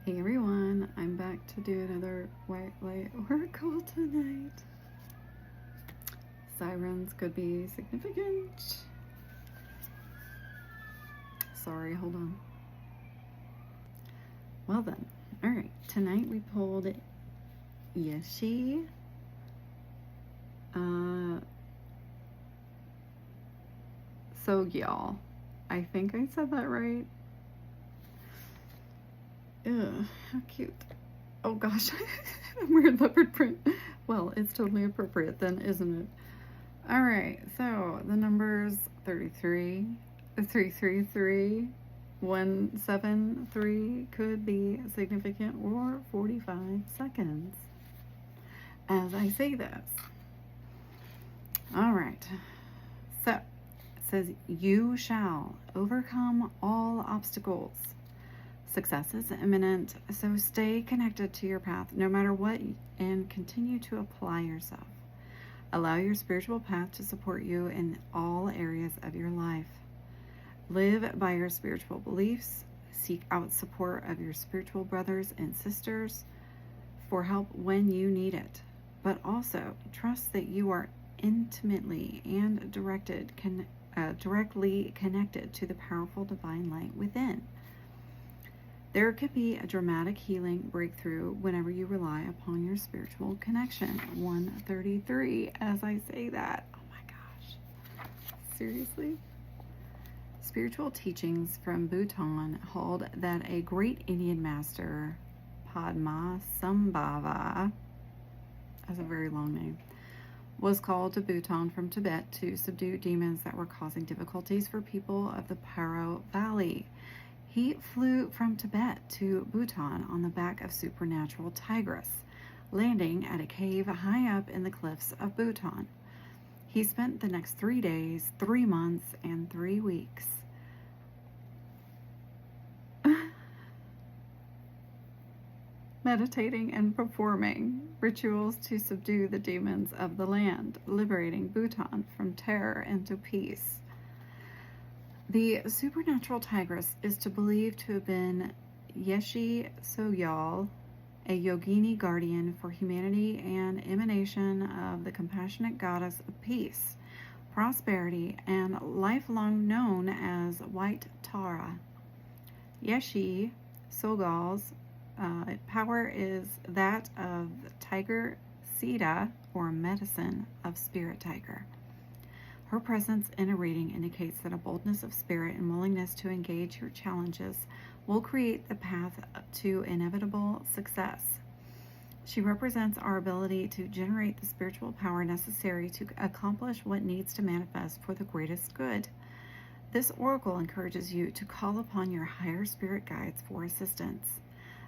Hey everyone, I'm back to do another white light oracle tonight. Sirens could be significant. Sorry, hold on. Well then, alright, tonight we pulled Yeshe, Tsogyal. I think I said that right. Ugh, how cute. Oh gosh, weird leopard print. Well, it's totally appropriate then, isn't it? Alright, so the numbers 33, 333, 173 could be significant, or 45 seconds as I say this. Alright, so it says, you shall overcome all obstacles. Success is imminent, so stay connected to your path no matter what and continue to apply yourself. Allow your spiritual path to support you in all areas of your life. Live by your spiritual beliefs. Seek out support of your spiritual brothers and sisters for help when you need it. But also trust that you are intimately and directly connected to the powerful divine light within. There could be a dramatic healing breakthrough whenever you rely upon your spiritual connection. 133 as I say that. Oh my gosh. Seriously? Spiritual teachings from Bhutan hold that a great Indian master, Padmasambhava, that's a very long name, was called to Bhutan from Tibet to subdue demons that were causing difficulties for people of the Paro Valley. He flew from Tibet to Bhutan on the back of supernatural tigress, landing at a cave high up in the cliffs of Bhutan. He spent the next 3 days, 3 months, and 3 weeks meditating and performing rituals to subdue the demons of the land, liberating Bhutan from terror into peace. The supernatural tigress is believed to have been Yeshe Tsogyal, a yogini guardian for humanity and emanation of the compassionate goddess of peace, prosperity, and lifelong known as White Tara. Yeshe Tsogyal's power is that of tiger Sita, or medicine of spirit tiger. Her presence in a reading indicates that a boldness of spirit and willingness to engage your challenges will create the path to inevitable success. She represents our ability to generate the spiritual power necessary to accomplish what needs to manifest for the greatest good. This oracle encourages you to call upon your higher spirit guides for assistance.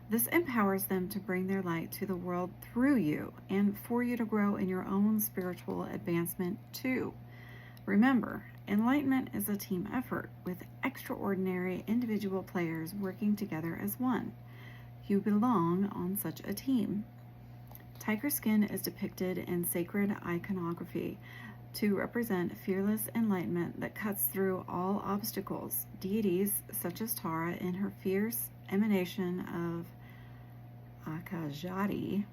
This empowers them to bring their light to the world through you and for you to grow in your own spiritual advancement too. Remember, enlightenment is a team effort with extraordinary individual players working together as one. You belong on such a team. Tiger skin is depicted in sacred iconography to represent fearless enlightenment that cuts through all obstacles. Deities such as Tara in her fierce emanation of Akajati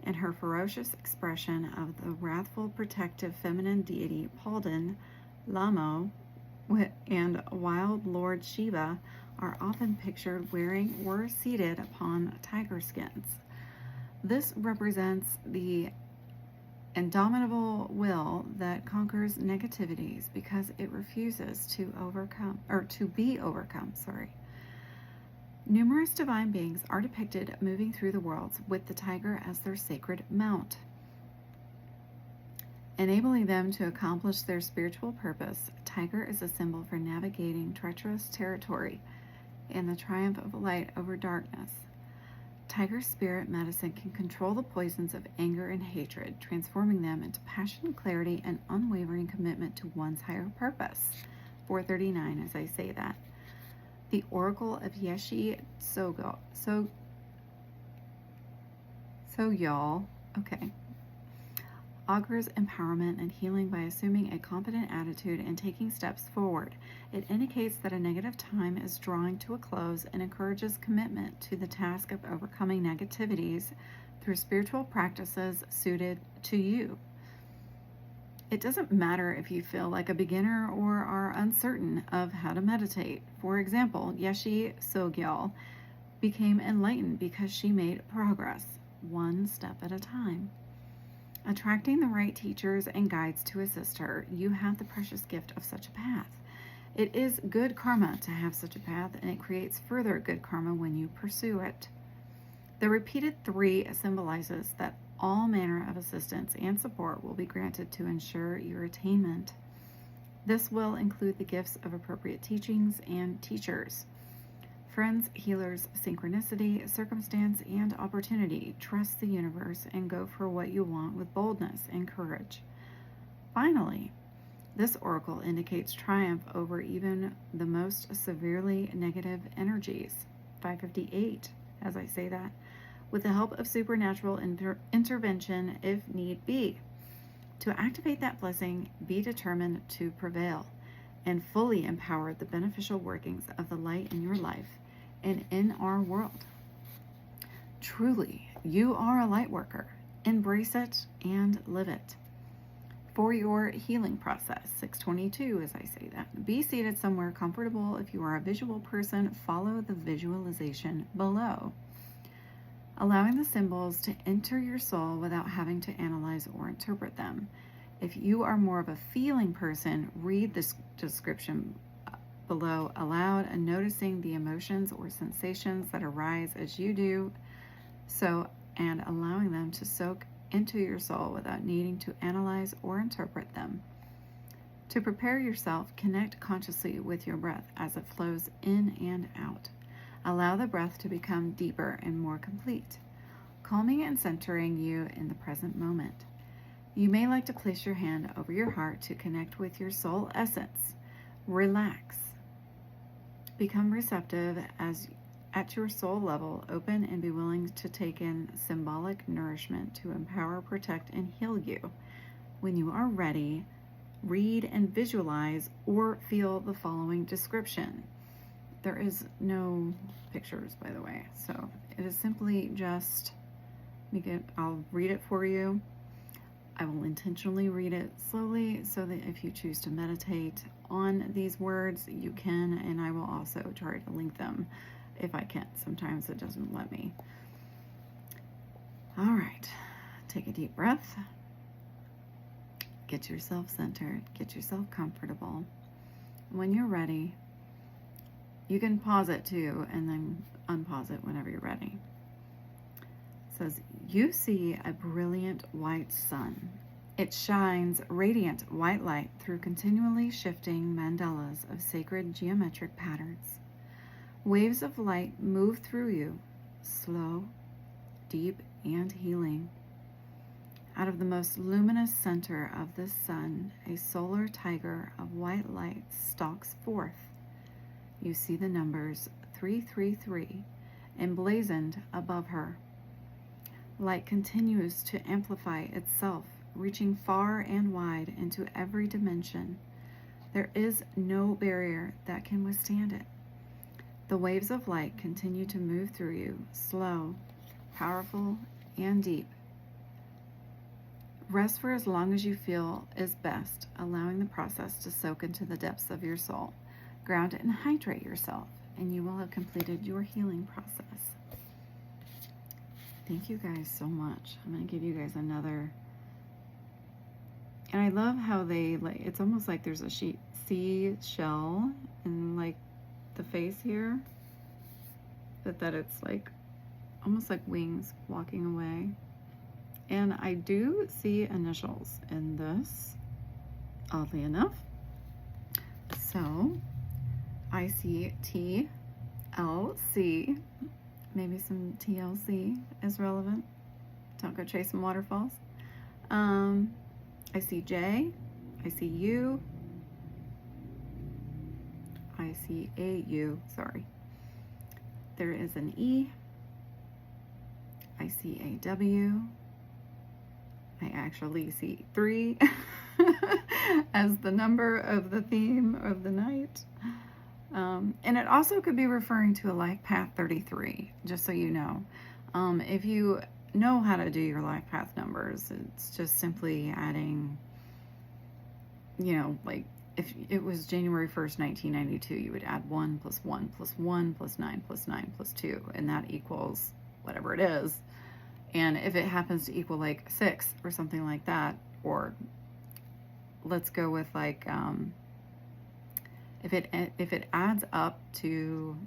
and her ferocious expression of the wrathful protective feminine deity Palden, Lamo, and wild Lord Shiva are often pictured wearing or seated upon tiger skins. This represents the indomitable will that conquers negativities because it refuses to be overcome. Numerous divine beings are depicted moving through the worlds with the tiger as their sacred mount, enabling them to accomplish their spiritual purpose. Tiger is a symbol for navigating treacherous territory and the triumph of light over darkness. Tiger spirit medicine can control the poisons of anger and hatred, transforming them into passion, clarity, and unwavering commitment to one's higher purpose. 439 as I say that. The Oracle of Yeshe Tsogyal, augurs empowerment and healing by assuming a confident attitude and taking steps forward. It indicates that a negative time is drawing to a close and encourages commitment to the task of overcoming negativities through spiritual practices suited to you. It doesn't matter if you feel like a beginner or are uncertain of how to meditate. For example, Yeshe Tsogyal became enlightened because she made progress, one step at a time. Attracting the right teachers and guides to assist her, you have the precious gift of such a path. It is good karma to have such a path, and it creates further good karma when you pursue it. The repeated 3 symbolizes that all manner of assistance and support will be granted to ensure your attainment. This will include the gifts of appropriate teachings and teachers. Friends, healers, synchronicity, circumstance, and opportunity. Trust the universe and go for what you want with boldness and courage. Finally, this oracle indicates triumph over even the most severely negative energies. 558, as I say that, with the help of supernatural intervention if need be. To activate that blessing, be determined to prevail and fully empower the beneficial workings of the light in your life and in our world. Truly, you are a light worker. Embrace it and live it. For your healing process, 622, as I say that, be seated somewhere comfortable. If you are a visual person, follow the visualization below. Allowing the symbols to enter your soul without having to analyze or interpret them. If you are more of a feeling person, read this description below aloud and noticing the emotions or sensations that arise as you do so, and allowing them to soak into your soul without needing to analyze or interpret them. To prepare yourself, connect consciously with your breath as it flows in and out. Allow the breath to become deeper and more complete, calming and centering you in the present moment. You may like to place your hand over your heart to connect with your soul essence. Relax. Become receptive as at your soul level, open and be willing to take in symbolic nourishment to empower, protect, and heal you. When you are ready, read and visualize or feel the following description. There is no pictures, by the way, so it is simply just, I'll read it for you. I will intentionally read it slowly so that if you choose to meditate on these words, you can, and I will also try to link them if I can. Sometimes it doesn't let me. All right, take a deep breath. Get yourself centered, get yourself comfortable. When you're ready, you can pause it too and then unpause it whenever you're ready. It says, you see a brilliant white sun. It shines radiant white light through continually shifting mandalas of sacred geometric patterns. Waves of light move through you, slow, deep, and healing. Out of the most luminous center of this sun, a solar tiger of white light stalks forth. You see the numbers 333 emblazoned above her. Light continues to amplify itself, reaching far and wide into every dimension. There is no barrier that can withstand it. The waves of light continue to move through you, slow, powerful, and deep. Rest for as long as you feel is best, allowing the process to soak into the depths of your soul. Ground and hydrate yourself, and you will have completed your healing process. Thank you guys so much. I'm going to give you guys another. And I love how they, like, it's almost like there's a seashell in, like, the face here. But that it's, like, almost like wings walking away. And I do see initials in this, oddly enough. So, I see TLC. Maybe some TLC is relevant. Don't go chase some waterfalls. I see J. I see U. I see AU. Sorry. There is an E. I see a W. I actually see 3. as the number of the theme of the night. And it also could be referring to a life path 33, just so you know. If you know how to do your life path numbers, it's just simply adding, like if it was January 1st, 1992, you would add 1 plus 1 plus 1 plus 9 plus 9 plus 2, and that equals whatever it is. And if it happens to equal like 6 or something like that, or let's go with like, if it adds up to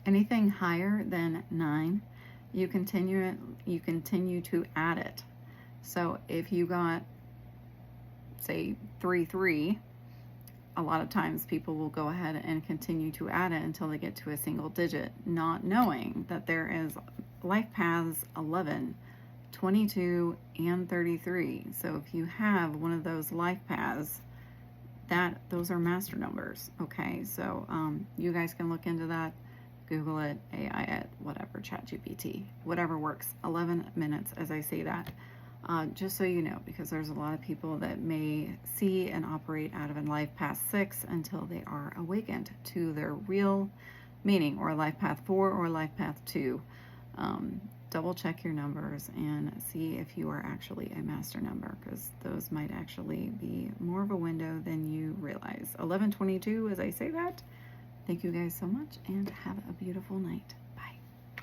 anything higher than 9, you continue to add it. So if you got, say, 3, a lot of times people will go ahead and continue to add it until they get to a single digit, not knowing that there is life paths 11, 22, and 33. So if you have one of those life paths, those are master numbers. Okay, so you guys can look into that, Google it, AI it, whatever, ChatGPT, whatever works. 11 minutes as I say that. Just so you know, because there's a lot of people that may see and operate out of a life path 6 until they are awakened to their real meaning, or life path 4 or life path 2. Double check your numbers and see if you are actually a master number, because those might actually be more of a window than you realize. 1122 as I say that. Thank you guys so much, and have a beautiful night.